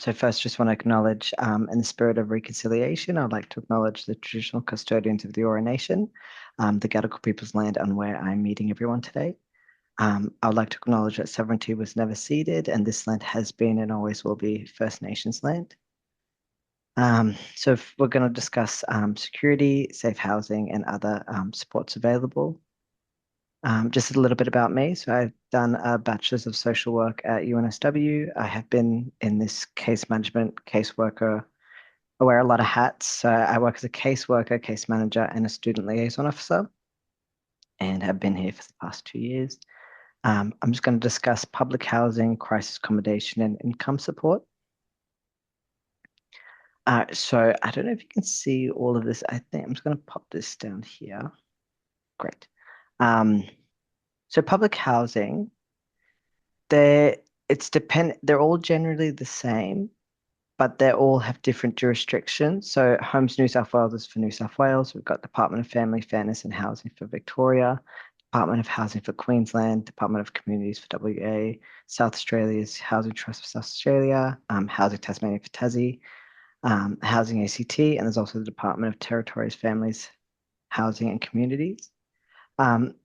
So first, just want to acknowledge, in the spirit of reconciliation, I'd like to acknowledge the traditional custodians of the Eora Nation, the Gadigal people's land on where I'm meeting everyone today. I would like to acknowledge that sovereignty was never ceded, and this land has been and always will be First Nations land. So we're going to discuss security, safe housing, and other supports available. Just a little bit about me. So I've done a Bachelor's of Social Work at UNSW. I have been in this case management, caseworker. I wear a lot of hats. So I work as a caseworker, case manager, and a student liaison officer, and have been here for the past 2 years. I'm just going to discuss public housing, crisis accommodation, and income support. So I don't know if you can see all of this. I think I'm just going to pop this down here. Great. Um, so public housing, they're all generally the same, but they all have different jurisdictions. So Homes New South Wales is for New South Wales. We've got Department of Family, Fairness and Housing for Victoria, Department of Housing for Queensland, Department of Communities for WA, South Australia's Housing Trust for South Australia, Housing Tasmania for Tassie, Housing ACT, and there's also the Department of Territories, Families, Housing and Communities.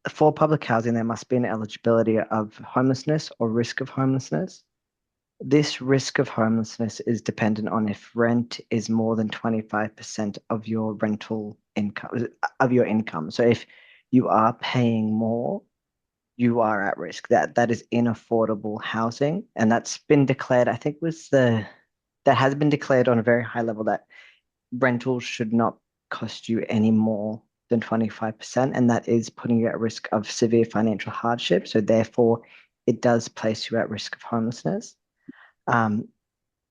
For public housing, there must be an eligibility of homelessness or risk of homelessness. This risk of homelessness is dependent on if rent is more than 25% of your rental income, of your income. So if you are paying more, you are at risk. That is inaffordable housing, and that's been declared. I think that has been declared on a very high level that rentals should not cost you any more than 25%, and that is putting you at risk of severe financial hardship. So therefore, it does place you at risk of homelessness. Um,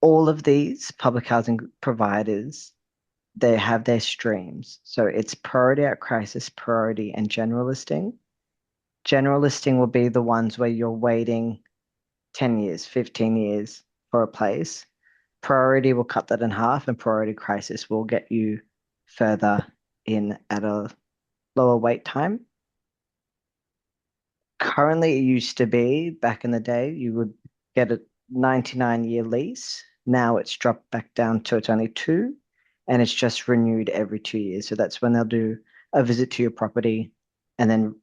all of these public housing providers, they have their streams. So it's priority at crisis, priority, and general listing. General listing will be the ones where you're waiting 10 years, 15 years for a place. Priority will cut that in half, and priority crisis will get you further in at a lower wait time. Currently, it used to be back in the day, you would get a 99-year lease. Now it's dropped back down to it's only two, and it's just renewed every 2 years. So that's when they'll do a visit to your property. And then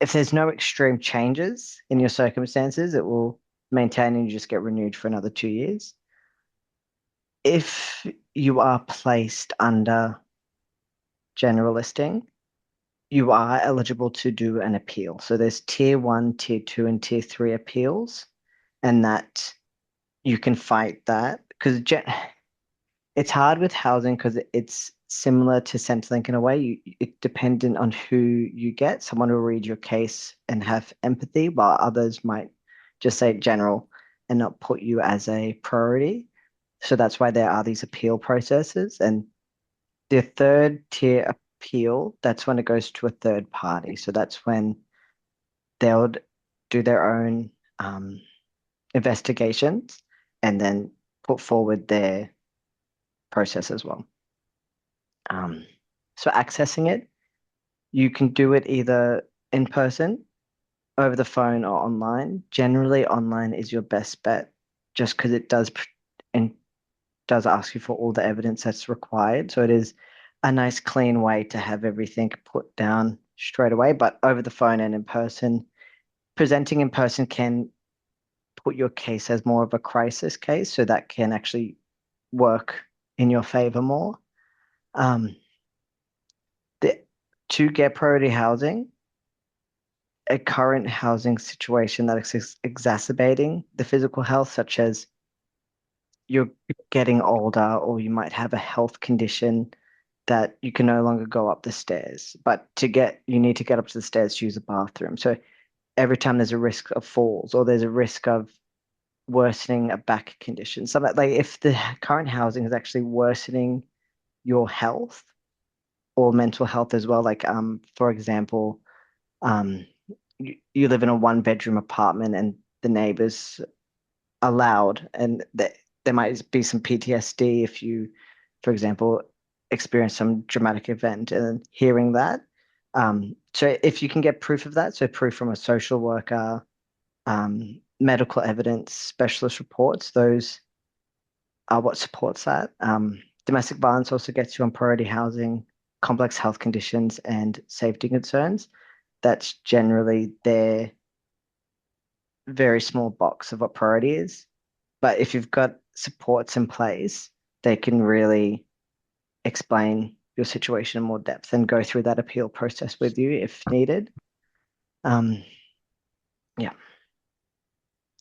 if there's no extreme changes in your circumstances, it will maintain and you just get renewed for another 2 years. If you are placed under general listing, you are eligible to do an appeal. So there's tier one, tier two, and tier three appeals, and that you can fight that because it's hard with housing because it's similar to Centrelink in a way. It's dependent on who you get. Someone will read your case and have empathy, while others might just say general and not put you as a priority. So that's why there are these appeal processes. And the third tier appeal, that's when it goes to a third party. So that's when they'll do their own investigations and then put forward their process as well. So accessing it, you can do it either in person, over the phone, or online. Generally, online is your best bet, just because it and does ask you for all the evidence that's required. So it is a nice, clean way to have everything put down straight away. But over the phone and in person, presenting in person can put your case as more of a crisis case, so that can actually work in your favor more. Um, the, to get priority housing, a current housing situation that is exacerbating the physical health, such as you're getting older or you might have a health condition that you can no longer go up the stairs. But you need to get up to the stairs to use the bathroom. So every time there's a risk of falls or there's a risk of worsening a back condition, so that like if the current housing is actually worsening your health or mental health as well, like for example, um you live in a one bedroom apartment and the neighbors are loud and there might be some PTSD if you, for example, experience some dramatic event and hearing that. So if you can get proof of that, so proof from a social worker, medical evidence, specialist reports, those what supports that. Domestic violence also gets you on priority housing, complex health conditions, and safety concerns. That's generally their very small box of what priority is. But if you've got supports in place, they can really explain your situation in more depth and go through that appeal process with you if needed. Um, yeah.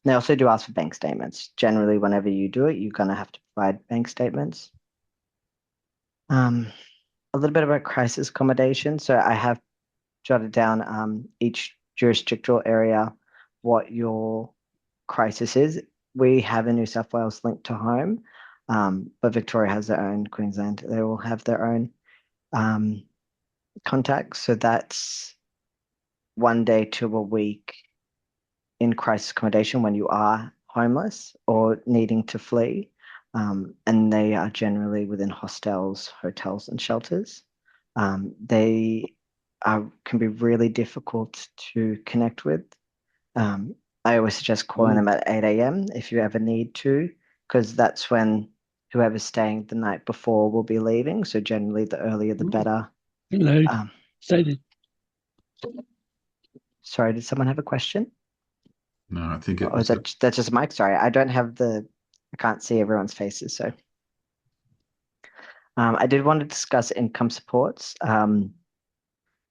They also do ask for bank statements. Generally, whenever you do it, you're going to have to provide bank statements. Um, a little bit about crisis accommodation. So I have jotted down each jurisdictional area, what your crisis is. We have in New South Wales linked to home, but Victoria has their own, Queensland, they all have their own um, contacts. So that's 1 day to a week in crisis accommodation when you are homeless or needing to flee. And they are generally within hostels, hotels, and shelters. They can be really difficult to connect with. Um, I always suggest calling them at 8 a.m. if you ever need to, because that's when whoever's staying the night before will be leaving. So generally, the earlier the better. Hello, Um, David. sorry, did someone have a question? No, I think it Or is was that's just Mike? Sorry, I can't see everyone's faces. So I did want to discuss income supports.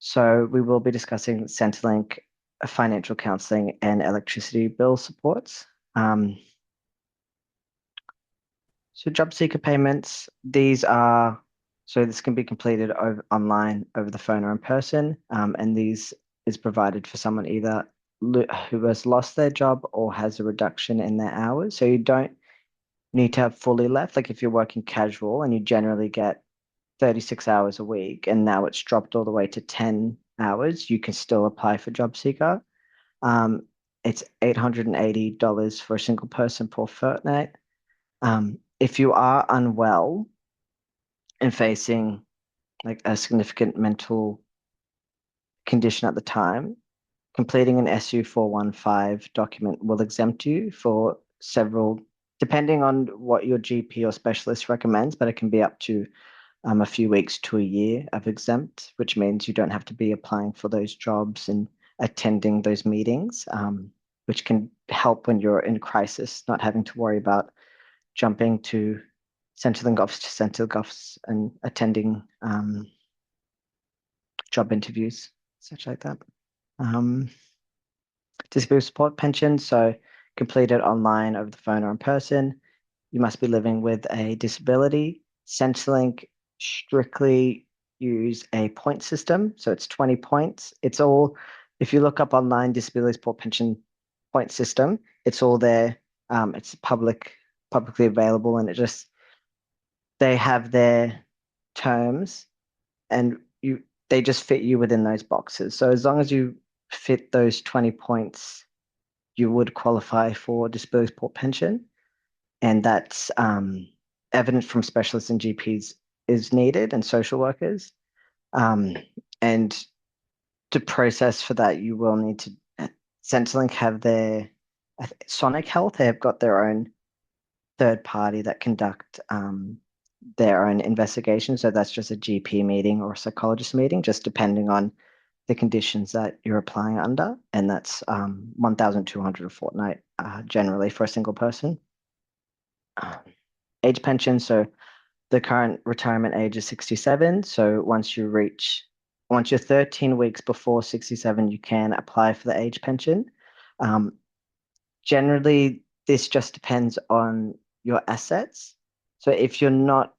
So we will be discussing Centrelink, financial counselling, and electricity bill supports. So job seeker payments, this can be completed online, over the phone, or in person. And these is provided for someone either who has lost their job or has a reduction in their hours. So you don't need to have fully left. Like if you're working casual and you generally get 36 hours a week and now it's dropped all the way to 10 hours, you can still apply for job seeker. Um, it's $880 for a single person per fortnight. If you are unwell and facing like a significant mental condition at the time, completing an SU 415 document will exempt you for several, depending on what your GP or specialist recommends, but it can be up to a few weeks to a year of exempt, which means you don't have to be applying for those jobs and attending those meetings, which can help when you're in crisis, not having to worry about jumping to Centrelink office to Centrelink office and attending job interviews, such like that. Um, Disability support pension, so completed online, over the phone, or in person. You must be living with a disability. Centrelink strictly use a point system, so it's 20 points. It's all, if you look up online, disability support pension point system, it's all there. It's publicly available, and they have their terms, and they just fit you within those boxes. So as long as you fit those 20 points, you would qualify for disability support pension, and that's evidence from specialists and GPs is needed, and social workers. Um, and to process for that, you will need to Centrelink have their Sonic Health. They have got their own third party that conduct their own investigation. So that's just a GP meeting or a psychologist meeting, just depending on the conditions that you're applying under, and that's 1,200 a fortnight generally for a single person. Age pension, so the current retirement age is 67. So once you're 13 weeks before 67, you can apply for the age pension. Um, Generally, this just depends on your assets. So if you're not,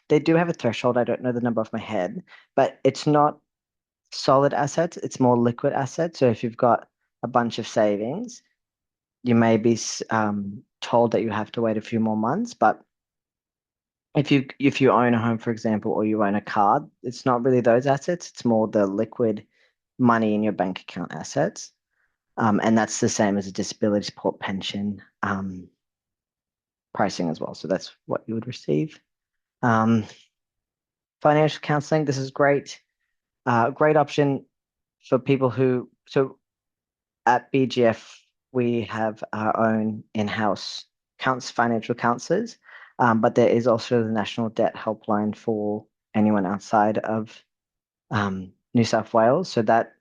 they do have a threshold. I don't know the number off my head, but it's not solid assets, it's more liquid assets. So if you've got a bunch of savings, you may be told that you have to wait a few more months. But if you own a home, for example, or you own a car, it's not really those assets. It's more the liquid money in your bank account assets. And that's the same as a disability support pension pricing as well. So that's what you would receive. Um, Financial counseling, this is great. Great option for people so at BGF, we have our own in-house financial counselors. But there is also the National Debt Helpline for anyone outside of New South Wales. So that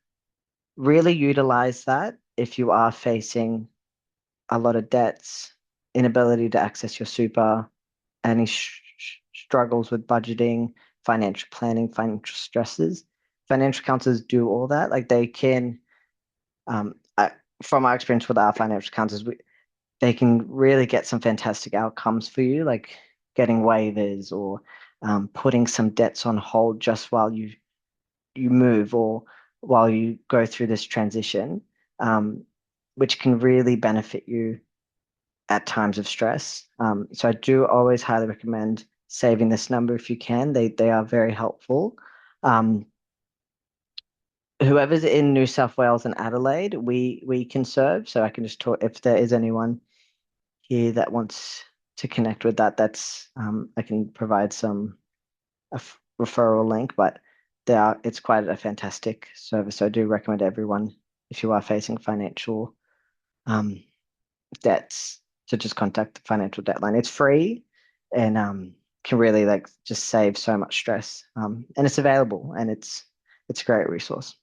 really utilize that if you are facing a lot of debts, inability to access your super, any struggles with budgeting, financial planning, financial stresses. Financial counselors do all that. Like they can, I, from our experience with our financial counselors, they can really get some fantastic outcomes for you, like getting waivers or putting some debts on hold just while you move or while you go through this transition, um, which can really benefit you at times of stress. So I do always highly recommend saving this number if you can. They are very helpful. Um, Whoever's in New South Wales and Adelaide, we can serve. So I can just talk if there is anyone here that wants to connect with that. That's I can provide referral link, but it's quite a fantastic service. So I do recommend everyone if you are facing financial um, debts to just contact the financial debt line. It's free and can really like just save so much stress. And it's available and it's a great resource.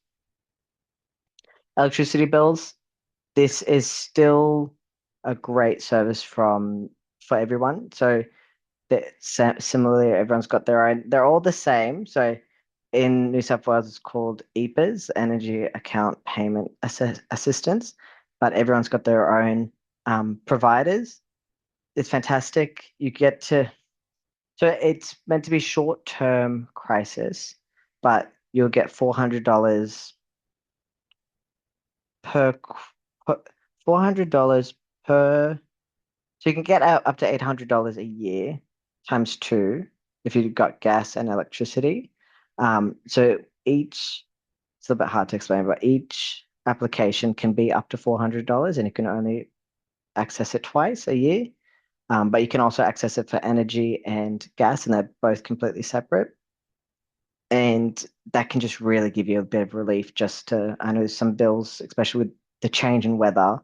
Electricity bills. This is still a great service for everyone. So similarly, everyone's got their own. They're all the same. So in New South Wales, it's called EPAs, Energy Account Payment Assistance, but everyone's got their own providers. It's fantastic. You get to, so it's meant to be short-term crisis, but you'll get $400 per, $400 per, so you can get out up to $800 a year times two if you've got gas and electricity. So it's a little bit hard to explain, but each application can be up to $400 and you can only access it twice a year. But you can also access it for energy and gas, and they're both completely separate. And that can just really give you a bit of relief I know some bills, especially with the change in weather,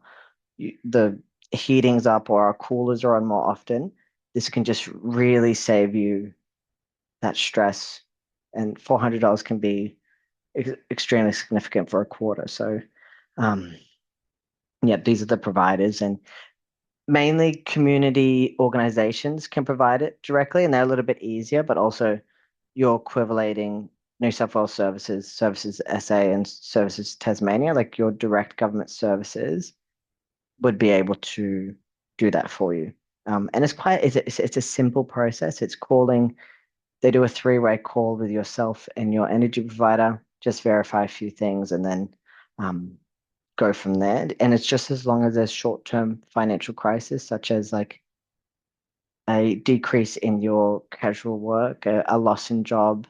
the heating's up or our coolers are on more often. This can just really save you that stress. And $400 can be extremely significant for a quarter. So, um, yeah, these are the providers, and mainly community organizations can provide it directly, and they're a little bit easier, but also you're equivalating New South Wales services, Services SA, and Services Tasmania, like your direct government services would be able to do that for you. And it's a simple process. It's calling, they do a three-way call with yourself and your energy provider, just verify a few things and then um, go from there. And it's just as long as there's short-term financial crisis, such as like a decrease in your casual work, a loss in job.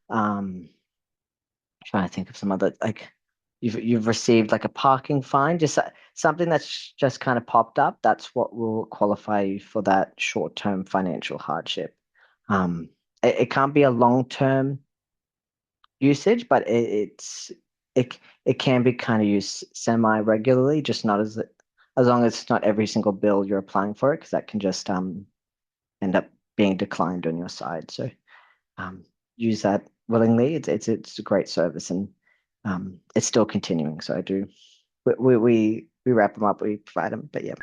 Trying to think of some other like you've received like a parking fine, just something that's just kind of popped up. That's what will qualify you for that short-term financial hardship. It can't be a long-term usage, but it can be kind of used semi-regularly, just not as long as it's not every single bill you're applying for it, because that can just end up being declined on your side. So um, use that willingly. It's a great service and it's still continuing. So I do we wrap them up, we provide them, but yeah.